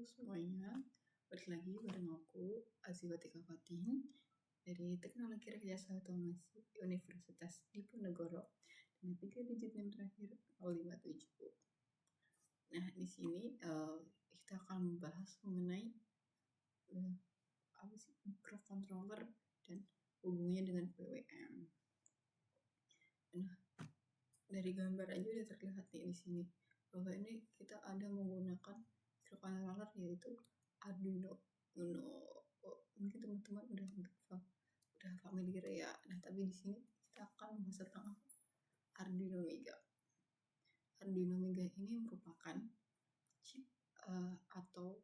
Halo semuanya, balik lagi bareng aku, Aziwatika Fatin dari Teknologi Rekayasa Otomasi Universitas Diponegoro dengan 3 digit NIM terakhir 057. Nah, di sini kita akan membahas mengenai microcontroller dan hubungannya dengan PWM. Nah, dari gambar aja udah terlihat nih di sini bahwa ini kita ada menggunakan microcontroller yaitu Arduino Uno. Mungkin teman-teman udah familiar ya. Nah, tapi di sini kita akan membahas tentang Arduino Mega. Arduino Mega ini merupakan chip atau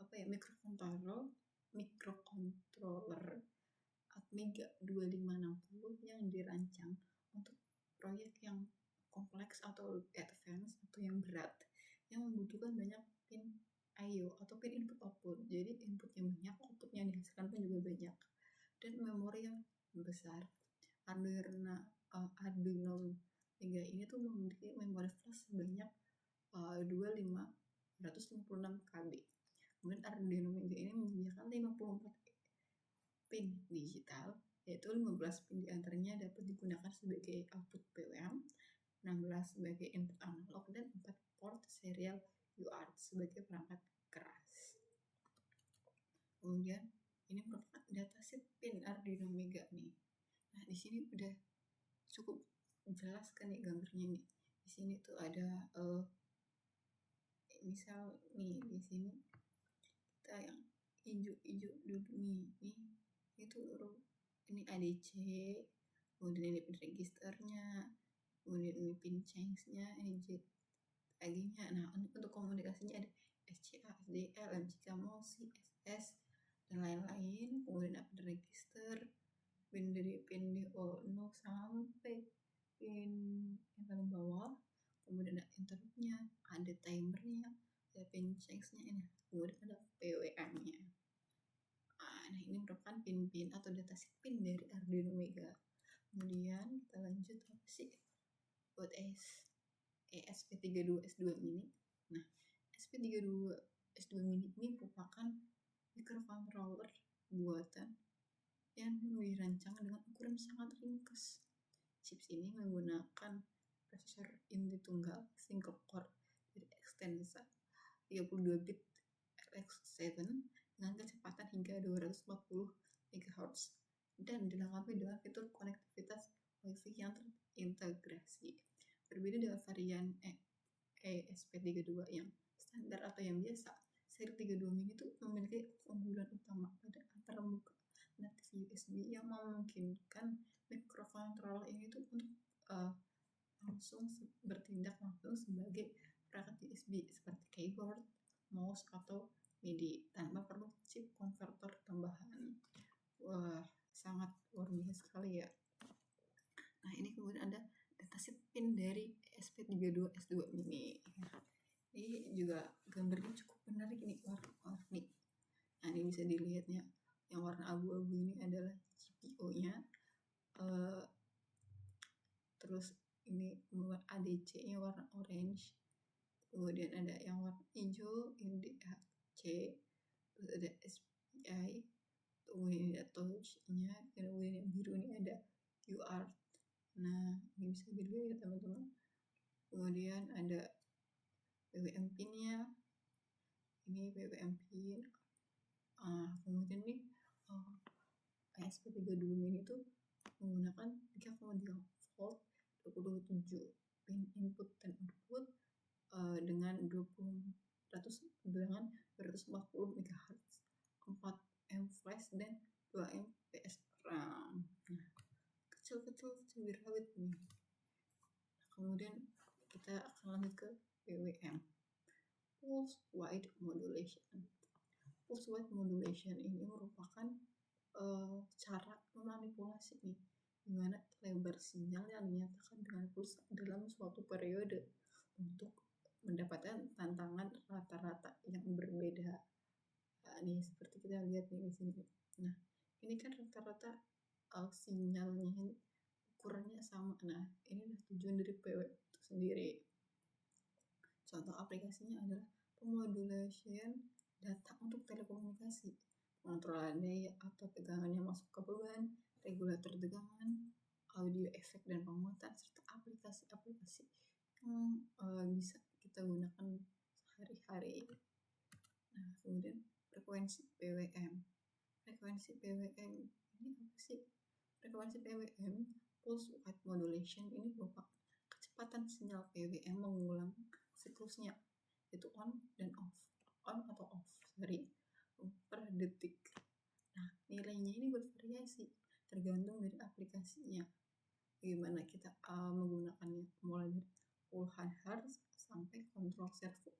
microcontroller Mega 2560 yang dirancang untuk proyek yang kompleks atau advance atau yang berat yang membutuhkan banyak pin I/O atau pin input output. Jadi inputnya banyak, outputnya yang dihasilkan pun juga banyak, dan memori yang besar. Arduino Mega ini tuh memiliki memori flash sebanyak 2556 KB. Kemudian Arduino Mega ini menyediakan 54 pin digital, yaitu 15 pin diantaranya dapat digunakan sebagai output PWM, 16 sebagai input analog, dan 4 port serial UART sebagai perangkat keras. Kemudian ini merupakan datasheet pin Arduino Mega nih. Nah, di sini udah cukup jelas kan nih gambarnya nih. Di sini tuh ada misal nih di sini kita yang hijau dulu nih itu ini ADC, kemudian ini pin registernya, kemudian ini pin change-nya, ini JTAG-nya. Nah, untuk komunikasinya ada SCA, SDL, MCK, MOSI, SS, dan lain-lain. Kemudian ada pin register, pin dari pin DO0 sampai pin yang paling bawah. Kemudian ada interrupt-nya, ada timernya, ada pin change-nya, kemudian ada PWM-nya. Nah, ini merupakan pin-pin atau datasheet pin dari Arduino Mega. Kemudian kita lanjut apa sih buat ESP32S2 Mini. Nah, ESP32S2 Mini ini merupakan microcontroller buatan yang dirancang dengan ukuran sangat ringkas. Chips ini menggunakan prosesor inti tunggal single core dari Xtensa 32 bit RX7 dengan kecepatan hingga 240 MHz dan dilengkapi dengan fitur konektivitas Wi-Fi yang terintegrasi. Berbeda dengan varian ESP32 yang standar atau yang biasa, seri 32 Mini itu memiliki keunggulan utama pada antarmuka native USB yang memungkinkan microcontroller ini tuh untuk langsung bertindak langsung sebagai perangkat USB seperti keyboard, mouse, atau MIDI tanpa perlu chip konverter tambahan. Wah, sangat luar biasa sekali ya. Nah, ini kemudian ada datasheet pin dari ESP32S2 Mini. Ini juga gambarnya cukup menarik ini, warna-warni. Nah, ini bisa dilihatnya. Yang warna abu-abu ini adalah GPIO-nya. Terus ini ADC-nya warna orange. Kemudian ada yang warna hijau, ini DHC. Terus ada SPI. Kemudian ada touch-nya. Kemudian yang biru ini ada UART. Nah, ini bisa dilihat ya teman-teman. Kemudian ada PWM pin-nya. Ini PWM pin. Kemudian nih ESP32 Mini itu menggunakan 3,3 volt 27 pin input dan output dengan 240 MHz, 4M flash, dan 2M PS RAM. Nah, kecil-kecil cabai rawit nih. Kemudian kita akan lanjut ke PWM, Pulse Width Modulation. Pulse Width Modulation ini merupakan cara memanipulasi nih dimana lebar sinyal yang dinyatakan dengan pulsa dalam suatu periode untuk mendapatkan tantangan rata-rata yang berbeda. Nih seperti kita lihat nih di sini. Nah, ini kan rata-rata sinyalnya ini ukurannya sama. Nah, ini adalah tujuan dari PWM itu sendiri. Contoh aplikasinya adalah pemodulation data untuk telekomunikasi, pengontrolan daya atau tegangan yang masuk ke beban, regulator tegangan, audio efek dan penguatan, serta aplikasi-aplikasi yang bisa kita gunakan sehari-hari. Nah, kemudian frekuensi PWM. Frekuensi PWM ini apa sih? Frekuensi PWM, pulse width modulation, ini berupa kecepatan sinyal PWM mengulang siklusnya, itu on dan off, on atau off, per detik. Nah, nilainya ini bervariasi tergantung dari aplikasinya, bagaimana kita menggunakannya, mulai dari puluhan hertz sampai kontrol servo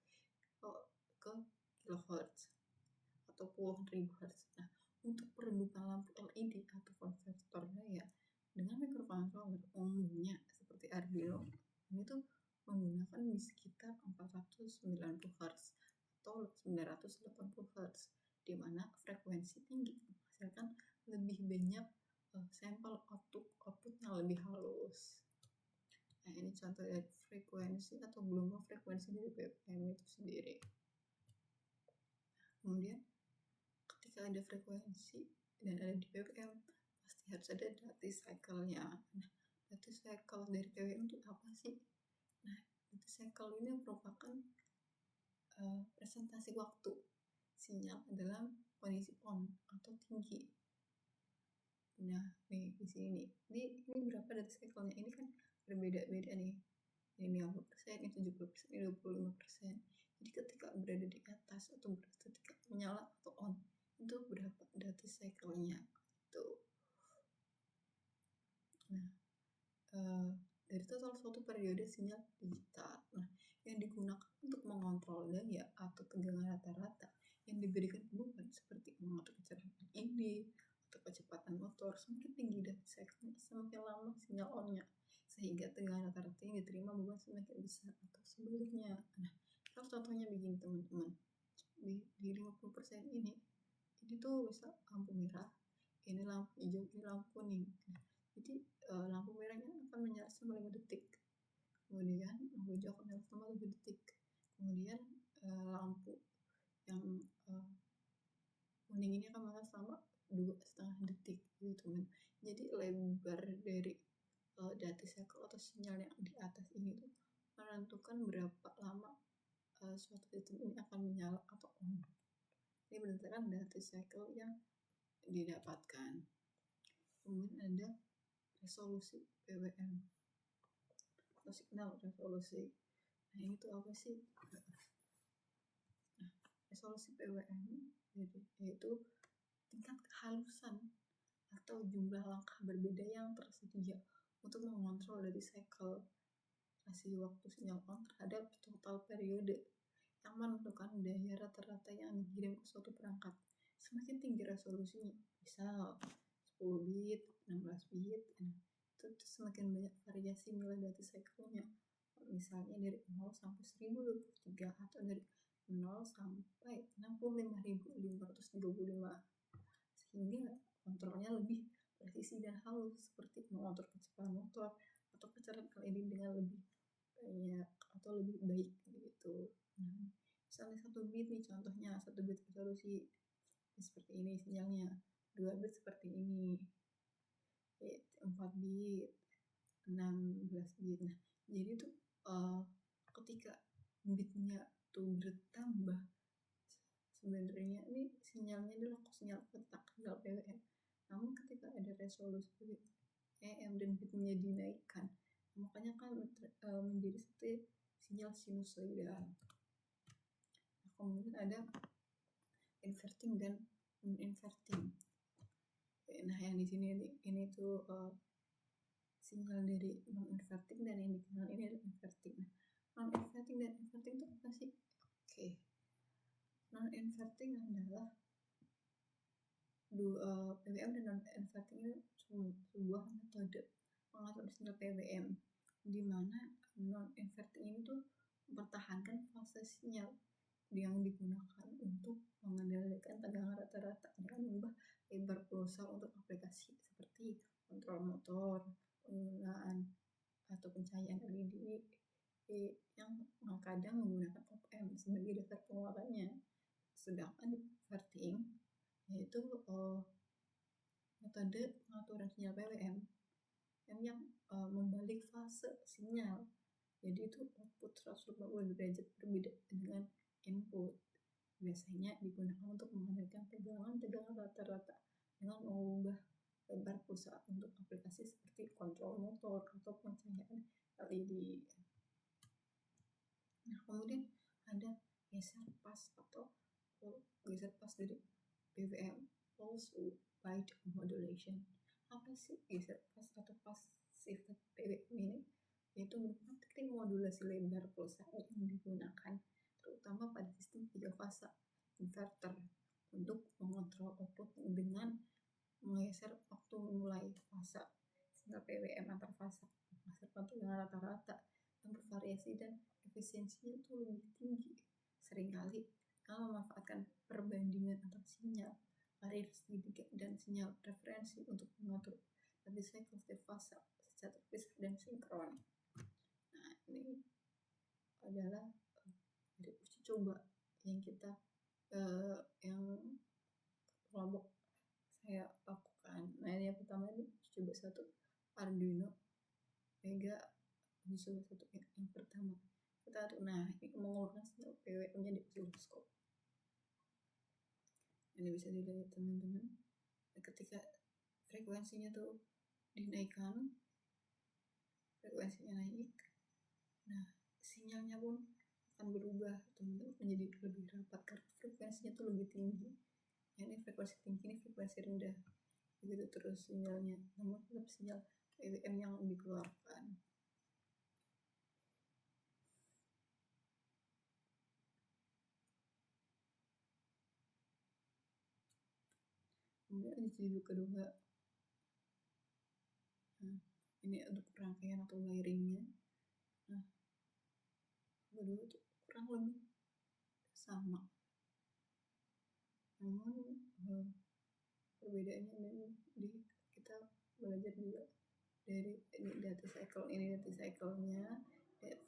ke kilohertz atau puluhan ribu hertz. Nah, untuk peredukan lampu LED atau konverter daya dengan microcontroller umumnya seperti Arduino, ini tuh menggunakan di sekitar 490 Hz atau 980 Hz, di mana frekuensi tinggi menghasilkan lebih banyak sampel output yang lebih halus. Nah, ini contoh dari frekuensi atau gelombang frekuensi dari PWM itu sendiri. Kemudian ketika ada frekuensi dan ada di PWM, pasti harus ada duty cycle-nya. Nah, duty cycle dari PWM itu apa sih? Nah, duty cycle ini merupakan presentasi waktu sinyal dalam kondisi on atau tinggi. Nah, nih di sini ini berapa duty cycle-nya? Ini kan berbeda-beda nih. Ini 50%, ini 70%, ini 25%. Jadi ketika berada di atas atau ketika menyala atau on, itu berapa duty cycle-nya tuh. Nah, dari total suatu periode sinyal digital, nah, yang digunakan untuk mengontrol daya atau tegangan rata-rata yang diberikan beban seperti mengatur kecepatan ini atau kecepatan motor, semakin tinggi duty cycle-nya, semakin lama sinyal on-nya, sehingga tegangan rata-rata yang diterima beban semakin besar atau sebaliknya. Nah, kalau contohnya begini teman-teman, di 50% ini tuh bisa lampu merah, ini lampu hijau, ini lampu kuning. Nah, jadi lampu merahnya akan menyala selama 5 detik, kemudian lampu hijau akan menyala selama 7 detik, kemudian lampu yang kuning ini akan menyala selama 2,5 detik gitu teman. Jadi lebar dari duty cycle atau sinyal yang di atas ini tuh menentukan berapa lama suatu sistem ini akan menyala atau on. Ini berdasarkan duty cycle yang didapatkan. Kemudian ada resolusi PWM atau signal resolusi. Nah, ini tuh apa sih? Nah, resolusi PWM yaitu tingkat kehalusan atau jumlah langkah berbeda yang tersedia untuk mengontrol dari cycle rasio waktu sinyal on terhadap total periode yang menentukan daya rata-rata yang dikirim ke suatu perangkat. Semakin tinggi resolusinya, misal 10 bit, 16 bit, itu semakin banyak variasi nilai duty cycle-nya. Misalnya dari 0 sampai 1023 atau dari 0 sampai 65.535, sehingga kontrolnya lebih presisi dan halus, seperti mengatur kecepatan motor atau kecepatan LED dengan lebih banyak atau lebih baik gitu. Nah, misalnya 1 bit nih contohnya, 1 bit resolusi seperti ini sinyalnya, 2 bit seperti ini, 4 bit, 16 bit. Nah, jadi tuh ketika bitnya tuh bertambah, sebenarnya ini sinyalnya adalah sinyal kotak, sinyal PWM. Namun ketika ada resolusi EM dan bitnya dinaikkan, makanya kan menjadi seperti sinyal sinusoidal. Nah, kemudian ada inverting dan non-inverting. Nah, yang di sini ini tuh sinyal dari non-inverting dan yang dikenal ini adalah inverting. Nah, non-inverting dan inverting itu apa sih? Oke. Non-inverting adalah PWM dan non-inverting itu sebuah metode mengatur sinyal PWM, di mana non-inverting ini tuh mempertahankan fase sinyal yang digunakan untuk mengendalikan tegangan rata-rata dengan mengubah lebar pulsar untuk aplikasi seperti kontrol motor, penggunaan atau pencahayaan LED yang kadang menggunakan op-amp sebagai dasar penguatannya. Sedangkan di inverting yaitu metode pengaturan sinyal PWM yang membalik fase sinyal. Jadi itu output 180 derajat berbeda dengan input. Biasanya digunakan untuk menghadirkan tegangan rata-rata dengan mengubah lebar pulsa untuk aplikasi seperti kontrol motor atau pencahayaan LED. Nah, kemudian ada geser pas atau geser pas dari PWM, pulse width modulation. Apa sih geser pas atau passive PWM ini? Yaitu merupakan teknik modulasi lebar pulsa yang digunakan terutama pada sistem 3 fasa inverter untuk mengontrol output dengan menggeser waktu mulai fasa sehingga PWM antar fasa menghasilkan tegangan rata-rata yang bervariasi dan efisiensinya itu lebih tinggi. Seringkali kalau memanfaatkan perbandingan antara sinyal karir segitiga dan sinyal referensi untuk mengatur tadi cycle setiap fasa secara terpisah dan sinkron. Nah, ini adalah dari uji coba yang kita yang kelompok saya lakukan. Nah, yang pertama ini uji coba 1 Arduino Vega uji coba 1 yang pertama. Nah, ini mengeluarkan sinyal PWM-nya di oscilloscope. Ini bisa dilihat teman-teman. Ketika frekuensinya tuh dinaikkan, frekuensinya naik, nah sinyalnya pun akan berubah teman-teman menjadi lebih rapat karena frekuensinya tuh lebih tinggi. Ini frekuensi tinggi, ini frekuensi rendah. Begitu terus sinyalnya, namun tetap sinyal PWM yang dikeluarkan. Kemudian uji kedua, nah, ini untuk rangkaian atau wiringnya. Nah, kedua itu kurang lebih sama, namun perbedaannya di kita belajar juga dari ini data cycle-nya,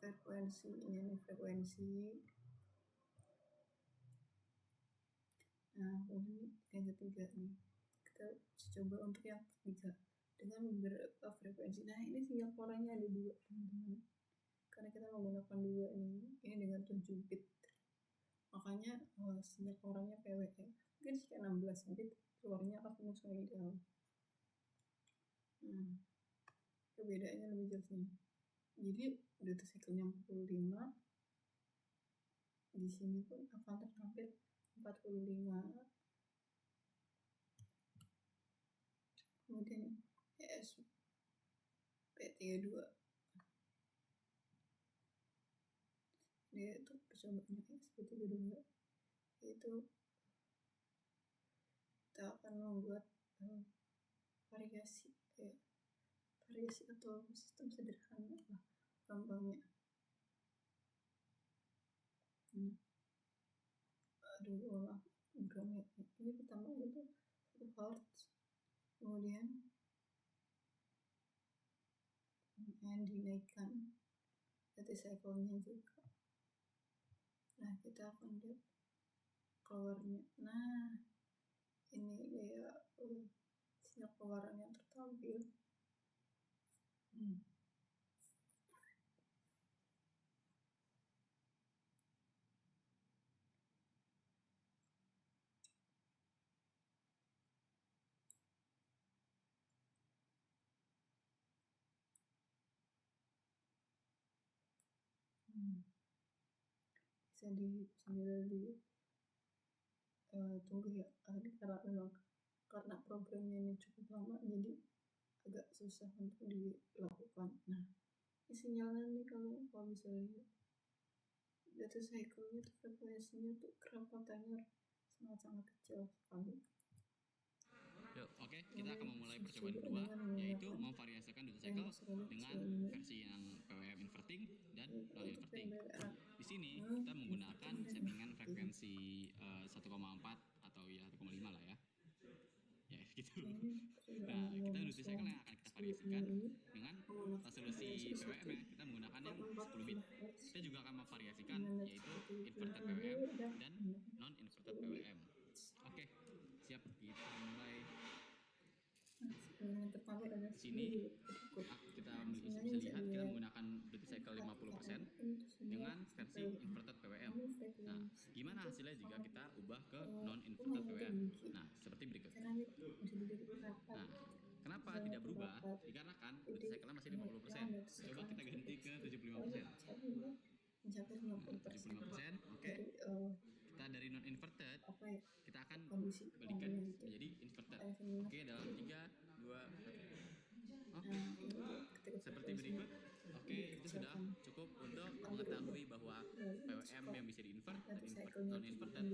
frekuensinya nih frekuensi. Nah, kemudian yang ketiga nih kita coba untuk yang ketiga dengan beberapa frekuensi. Nah, ini sinyal polanya ada 2 teman-teman, karena kita menggunakan 2 ini dengan 7 bit, makanya sinyal polanya PWM mungkin jika 16 bit keluarnya akan menyesuaikan di dalam. Perbedaannya lebih jelas nih. Jadi data cycle-nya 45, di sini pun akan tertampil 45. Kemudian ESP32 dia itu percobaan ESP32 yaitu kita akan membuat variasi atau sistem sederhana lah gampangnya. Olah programnya ini pertama itu 1 Hz, kemudian dinaikkan data cycle-nya juga. Nah, kita akan lihat keluarnya. Nah, ini dia sinyal keluaran yang tertampil. Bisa sambil tunggu ya, karena programnya ini cukup lama jadi agak susah untuk dilakukan. Nah, ini sinyalnya nih kalau bisa lihat data cycle-nya tuh frekuensinya tuh kerapatannya sangat-sangat kecil sekali. Oke, kita akan memulai percobaan kedua, yaitu memvariasikan data cycle dengan versi yang PWM inverting dan non inverting. Di sini kita menggunakan settingan frekuensi 1,4 atau ya 1,5 lah ya. Ya gitu. Nah, kita data cycle yang akan kita variasikan dengan resolusi PWM ya. Kita menggunakan kecepatan yang 10 bit. Kita juga akan memvariasikan yaitu inverted PWM dan non-inverted PWM. Oke, siap, kita mulai. Di sini kita bisa lihat kita menggunakan duty cycle 50% dengan versi inverted PWM. Nah, gimana hasilnya jika kita ubah ke non-inverted PWM? Nah, seperti berikut. Nah, kenapa tidak berubah? Dikarenakan duty cycle-nya masih 50%. Coba kita ganti ke 75%. 75%, oke. Kita dari non-inverted, kita akan balikan menjadi inverted. Oke, dalam 3, 2, 1. Oke, seperti berikut. Oke, itu sudah cukup untuk mengetahui bahwa PWM yang bisa di-invert dan non-inverted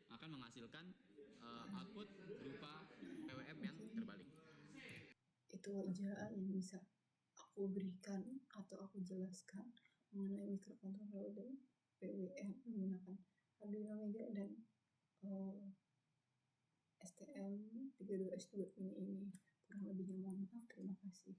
akan menghasilkan output berupa PWM yang terbalik. Itu aja yang bisa aku berikan atau aku jelaskan mengenai microcontroller dan PWM menggunakan Arduino Mega dan STM32S2 ini. Kurang lebihnya mohon maaf. Terima kasih.